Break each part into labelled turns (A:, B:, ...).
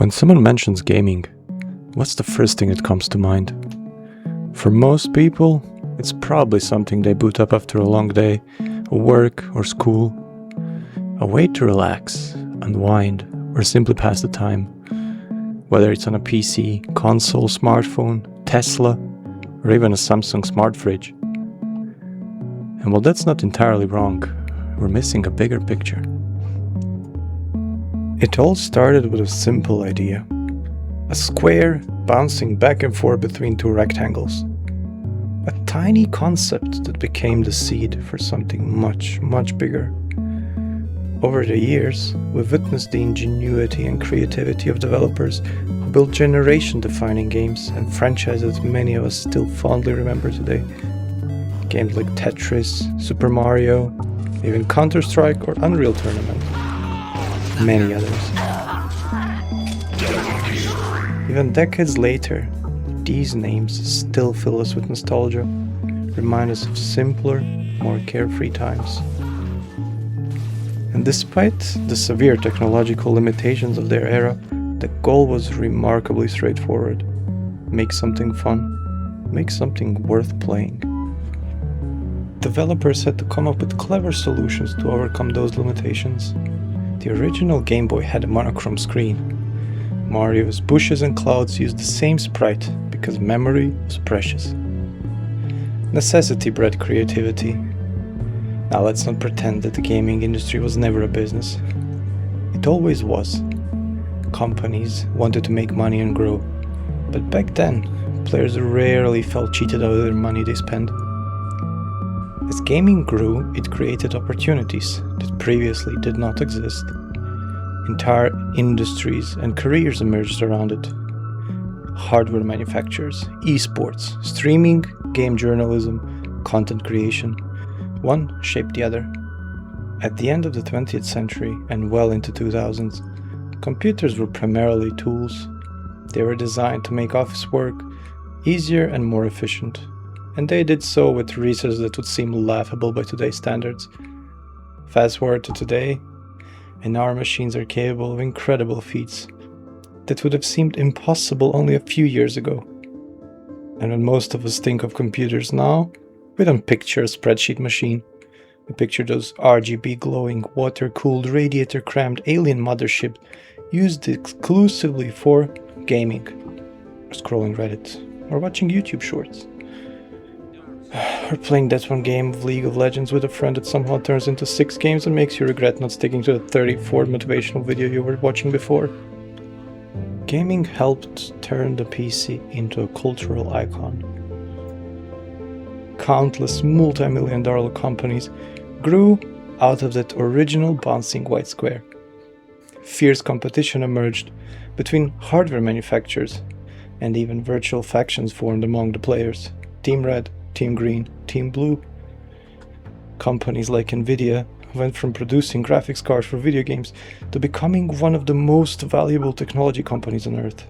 A: When someone mentions gaming, what's the first thing that comes to mind? For most people, it's probably something they boot up after a long day of work or school. A way to relax, unwind, or simply pass the time. Whether it's on a PC, console, smartphone, Tesla, or even a Samsung smart fridge. And while that's not entirely wrong, we're missing a bigger picture. It all started with a simple idea. A square bouncing back and forth between two rectangles. A tiny concept that became the seed for something much, much bigger. Over the years, we've witnessed the ingenuity and creativity of developers who built generation-defining games and franchises many of us still fondly remember today. Games like Tetris, Super Mario, even Counter-Strike or Unreal Tournament. Many others. Even decades later, these names still fill us with nostalgia, remind us of simpler, more carefree times. And despite the severe technological limitations of their era, the goal was remarkably straightforward. Make something fun, make something worth playing. Developers had to come up with clever solutions to overcome those limitations. The original Game Boy had a monochrome screen. Mario's bushes and clouds used the same sprite because memory was precious. Necessity bred creativity. Now let's not pretend that the gaming industry was never a business. It always was. Companies wanted to make money and grow. But back then, players rarely felt cheated out of their money they spent. As gaming grew, it created opportunities that previously did not exist. Entire industries and careers emerged around it. Hardware manufacturers, esports, streaming, game journalism, content creation. One shaped the other. At the end of the 20th century and well into 2000s, computers were primarily tools. They were designed to make office work easier and more efficient. And they did so with resources that would seem laughable by today's standards. Fast forward to today, and our machines are capable of incredible feats that would have seemed impossible only a few years ago. And when most of us think of computers now, we don't picture a spreadsheet machine. We picture those RGB glowing, water-cooled, radiator-crammed alien motherships used exclusively for gaming, or scrolling Reddit, or watching YouTube shorts. Or playing that one game of League of Legends with a friend that somehow turns into 6 games and makes you regret not sticking to the 34th motivational video you were watching before. Gaming helped turn the PC into a cultural icon. Countless multi-million-dollar companies grew out of that original bouncing white square. Fierce competition emerged between hardware manufacturers, and even virtual factions formed among the players. Team Red, Team Green, Team Blue. Companies like Nvidia went from producing graphics cards for video games to becoming one of the most valuable technology companies on Earth.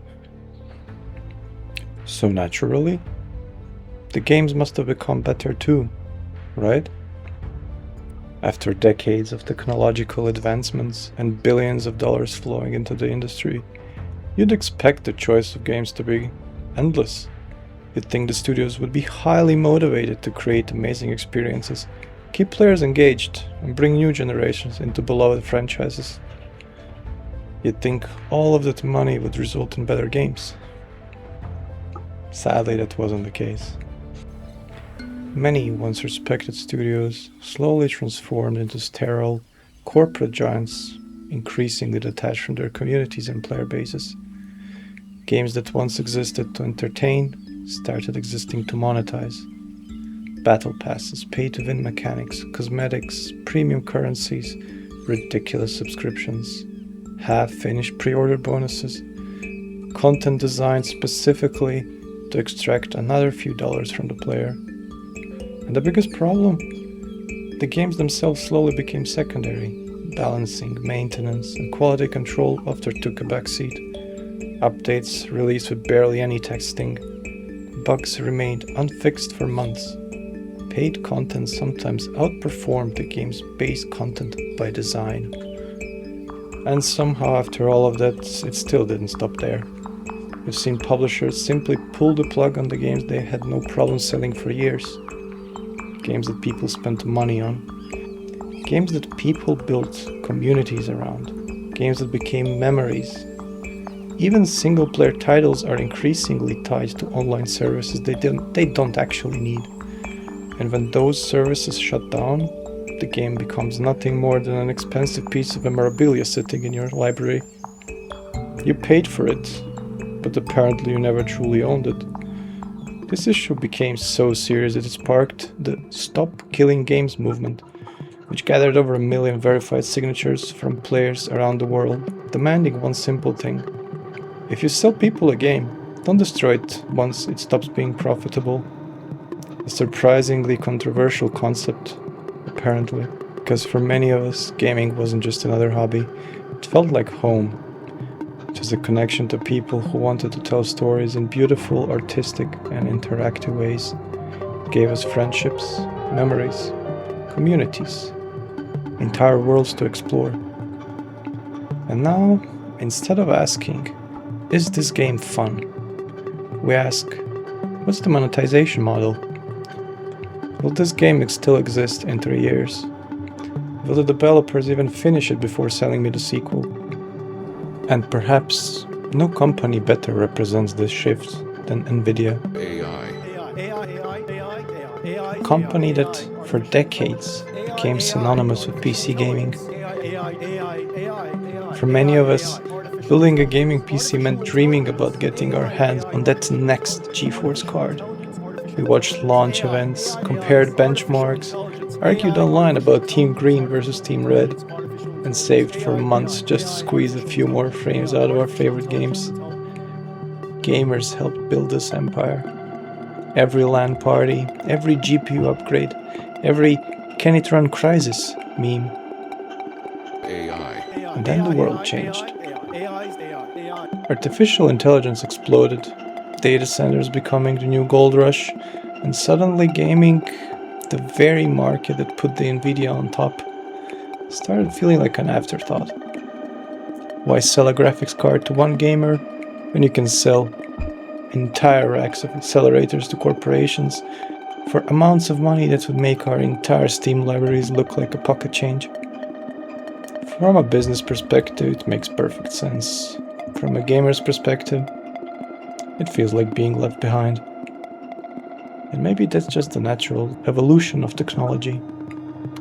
A: So naturally, the games must have become better too, right? After decades of technological advancements and billions of dollars flowing into the industry, you'd expect the choice of games to be endless. You'd think the studios would be highly motivated to create amazing experiences, keep players engaged, and bring new generations into beloved franchises. You'd think all of that money would result in better games. Sadly, that wasn't the case. Many once respected studios slowly transformed into sterile, corporate giants, increasingly detached from their communities and player bases. Games that once existed to entertain started existing to monetize. Battle passes, pay-to-win mechanics, cosmetics, premium currencies, ridiculous subscriptions, half-finished pre-order bonuses, content designed specifically to extract another few dollars from the player. And the biggest problem? The games themselves slowly became secondary. Balancing, maintenance, and quality control often took a backseat. Updates released with barely any testing. Bugs remained unfixed for months. Paid content sometimes outperformed the game's base content by design. And somehow after all of that, it still didn't stop there. We've seen publishers simply pull the plug on the games they had no problem selling for years. Games that people spent money on. Games that people built communities around. Games that became memories. Even single-player titles are increasingly tied to online services they don't actually need. And when those services shut down, the game becomes nothing more than an expensive piece of memorabilia sitting in your library. You paid for it, but apparently you never truly owned it. This issue became so serious that it sparked the Stop Killing Games movement, which gathered over 1 million verified signatures from players around the world, demanding one simple thing. If you sell people a game, don't destroy it once it stops being profitable. A surprisingly controversial concept, apparently, because for many of us, gaming wasn't just another hobby. It felt like home. It was a connection to people who wanted to tell stories in beautiful, artistic, and interactive ways. It gave us friendships, memories, communities, entire worlds to explore. And now, instead of asking, is this game fun? We ask, what's the monetization model? Will this game still exist in 3 years? Will the developers even finish it before selling me the sequel? And perhaps no company better represents this shift than Nvidia. A company that for decades became synonymous with PC gaming. For many of us, building a gaming PC meant dreaming about getting our hands on that next GeForce card. We watched launch events, compared benchmarks, argued online about Team Green versus Team Red, and saved for months just to squeeze a few more frames out of our favorite games. Gamers helped build this empire. Every LAN party, every GPU upgrade, every "can it run Crysis" meme. And then the world changed. Artificial intelligence exploded, data centers becoming the new gold rush, and suddenly gaming, the very market that put the Nvidia on top, started feeling like an afterthought. Why sell a graphics card to one gamer when you can sell entire racks of accelerators to corporations for amounts of money that would make our entire Steam libraries look like a pocket change? From a business perspective, it makes perfect sense. From a gamer's perspective, it feels like being left behind. And maybe that's just the natural evolution of technology.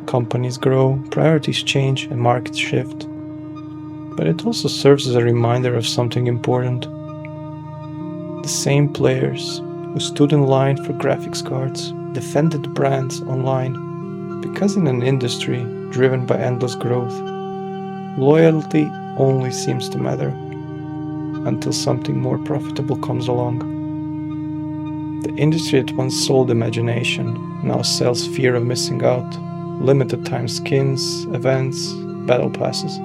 A: Companies grow, priorities change, and markets shift. But it also serves as a reminder of something important. The same players who stood in line for graphics cards defended brands online, because in an industry driven by endless growth, loyalty only seems to matter until something more profitable comes along. The industry that once sold imagination now sells fear of missing out, limited time skins, events, battle passes,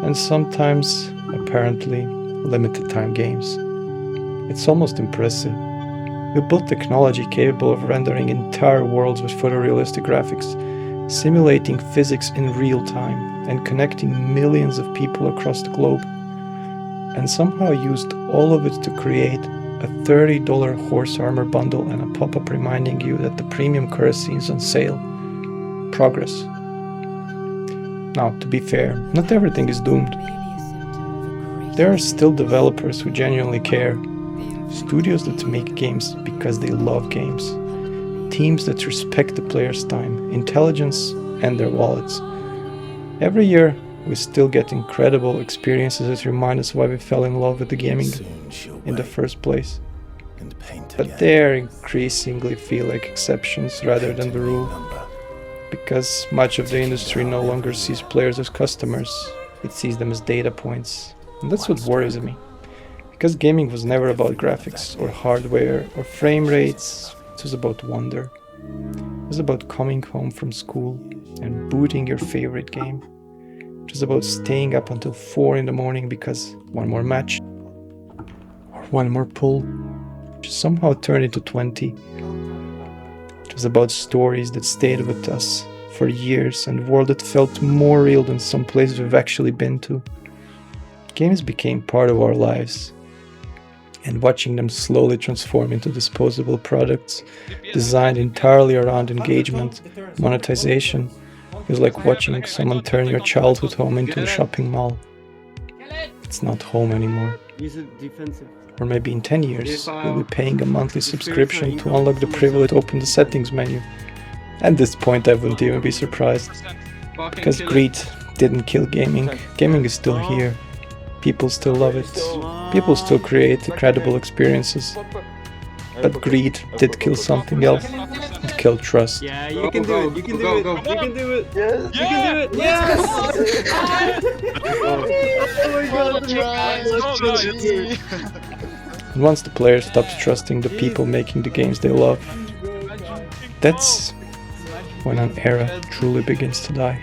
A: and sometimes, apparently, limited time games. It's almost impressive. We built technology capable of rendering entire worlds with photorealistic graphics, simulating physics in real time, and connecting millions of people across the globe, and somehow used all of it to create a $30 horse armor bundle and a pop-up reminding you that the premium currency is on sale. Progress. Now, to be fair, not everything is doomed. There are still developers who genuinely care, studios that make games because they love games, teams that respect the player's time, intelligence, and their wallets. Every year, we still get incredible experiences that remind us why we fell in love with the gaming in the first place. But they increasingly feel like exceptions rather than the rule, because much of the industry no longer sees players as customers, it sees them as data points. And that's what worries me, because gaming was never about graphics or hardware or frame rates, it was about wonder. It was about coming home from school and booting your favorite game. It was about staying up until 4 in the morning because one more match or one more pull just somehow turned into 20. It was about stories that stayed with us for years and a world that felt more real than some place we've actually been to. Games became part of our lives, and watching them slowly transform into disposable products designed entirely around engagement, monetization, is like watching someone turn your childhood home into a shopping mall. It's not home anymore. Or maybe in 10 years, we'll be paying a monthly subscription to unlock the privilege to open the settings menu. At this point, I wouldn't even be surprised. Because greed didn't kill gaming. Gaming is still here. People still love it. People still create incredible experiences. But greed did kill something else. It killed trust.
B: Yeah, you can do it. You can do it. You can do it. Yes. You can do it. Yes. Oh my god.
A: And once the player stops trusting the people making the games they love, that's when an era truly begins to die.